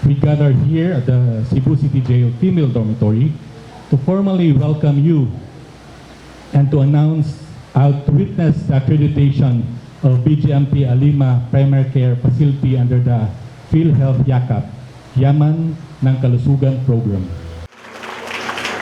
we gather here at the Cebu City Jail Female Dormitory to formally welcome you and to announce to witness the accreditation of BGMP Alima Primary Care Facility under the PhilHealth Yakap, Yaman ng Kalusugan Program.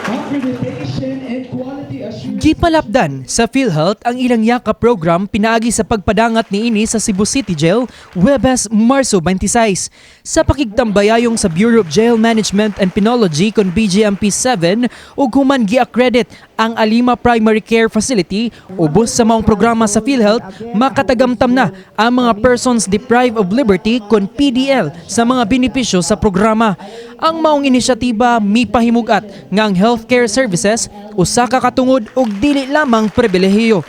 Accreditation and quality assurance. Gipalapdan sa PhilHealth ang ilang yakap program pinaagi sa pagpadangat niini sa Cebu City Jail Huwebes, Marso 26. Sa pakigtambayayong sa Bureau of Jail Management and Penology kon BGMP 7 ug human gi-accredit ang Alima Primary Care Facility ubos sa maong programa sa PhilHealth, makatagamtam na ang mga persons deprived of liberty kon PDL sa mga benepisyo sa programa. Ang maong inisyatiba mipahimugat nga ang healthcare services usa ka katungod og dili lamang pribilehiyo.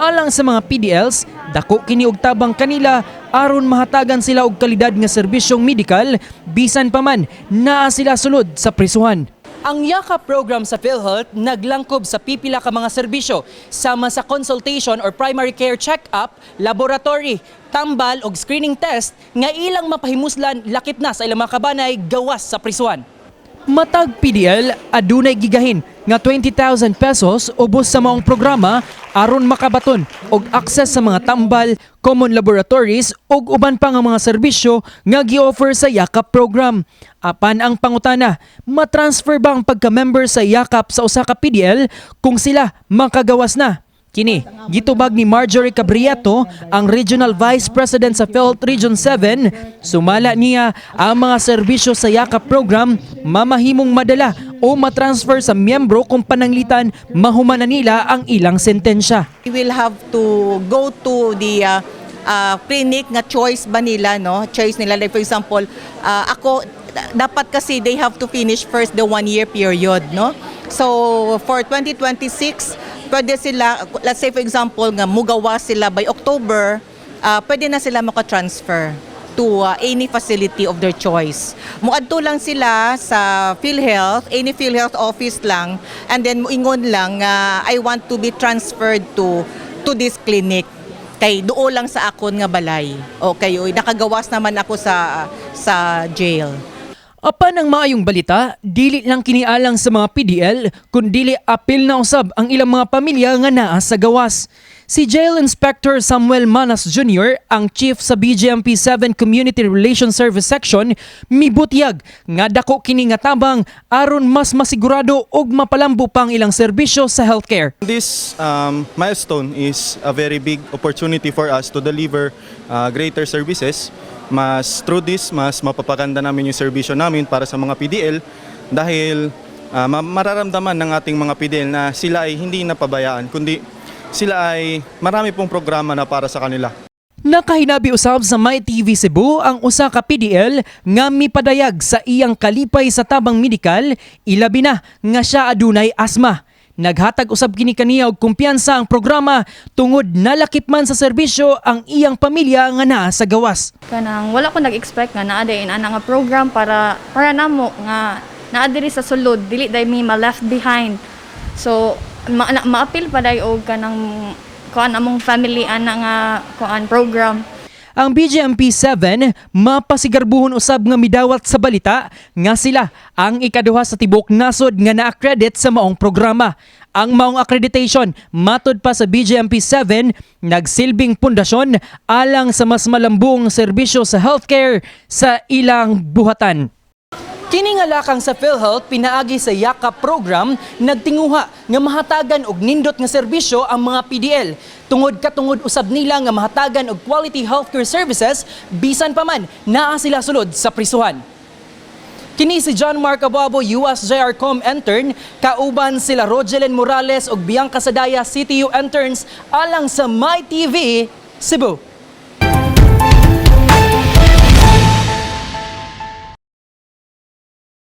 Alang sa mga PDLs, dako kini og tabang kanila aron mahatagan sila og kalidad nga serbisyong medikal bisan pa man naa sila sulod sa prisuhan. Ang yakap program sa PhilHealth naglangkob sa pipila ka mga serbisyo sama sa consultation or primary care check-up, laboratory, tambal og screening test nga ilang mapahimuslan lakip na sa ilang mga kabanay gawas sa prisuhan. Matag PDL, adunay gigahin nga 20,000 pesos ubos sa maong programa aron makabaton og access sa mga tambal, common laboratories ug uban pa nga mga serbisyo nga gi-offer sa yakap program. Apan ang pangutana, matransfer ba ang pagka-member sa yakap sa usa ka PDL kung sila makagawas na? Kini, gitubag ni Marjorie Cabrieto, ang Regional Vice President sa PhilHealth Region 7, sumala niya ang mga serbisyo sa yakap program mamahimong madala o matransfer sa miyembro kung pananglitan mahumanan nila ang ilang sentensya. We will have to go to the clinic nga choice ba nila, no? Choice nila, like for example, ako dapat kasi they have to finish first the 1-year period, no? So for 2026 pwede sila, let's say for example nga mugawa sila by October, pwede na sila maka-transfer to any facility of their choice. Muadto lang sila sa PhilHealth, any PhilHealth office lang, and then muingon lang I want to be transferred to this clinic. Kay duo lang sa akon nga balay. Okay, nakagawas naman ako sa jail. Apan ang maayong balita, dili lang kinialang sa mga PDL, kundi apil na usab ang ilang mga pamilya nga naa sa gawas. Si Jail Inspector Samuel Manas Jr., ang chief sa BGMP 7 Community Relations Service Section, mibutyag nga dako kini nga tabang aron mas masigurado og mapalambo pang ilang serbisyo sa healthcare. This milestone is a very big opportunity for us to deliver greater services. Through this, mas mapapaganda namin yung serbisyo namin para sa mga PDL dahil mararamdaman ng ating mga PDL na sila ay hindi napabayaan, kundi sila ay marami pong programa na para sa kanila. Nakahinabi usab sa MyTV Cebu ang usa ka PDL nga mipadayag sa iyang kalipay sa tabang medikal, ilabi na nga siya adunay asma. Naghatag usab kini kaniya og kumpiyansa ang programa tungod nalakip man sa serbisyo ang iyang pamilya nga naa sa gawas. Kanang wala ko nag-expect nga naa day ana nga program para namo nga naa diri sa sulod dili day mi ma-left behind. So ma-appeal pa day og kanang kuan among family ana nga kuan program. Ang BGMP 7 mapasigarbuhon usab nga midawat sa balita nga sila ang ikaduha sa tibok nasod nga na-accredit sa maong programa. Ang maong accreditation matud pa sa BGMP 7 nagsilbing pundasyon alang sa mas malambong serbisyo sa healthcare sa ilang buhatan. Kini nga lakang sa PhilHealth pinaagi sa yakap program nagtinguha nga mahatagan og nindot nga serbisyo ang mga PDL. Tungod katungod usab nila nga mahatagan og quality healthcare services bisan pa man naa sila sulod sa prisuhan. Kini si John Mark Ababo, USJRCom intern, kauban sila Rogelyn Morales ug Bianca Sadaya, CTU interns alang sa MyTV Cebu.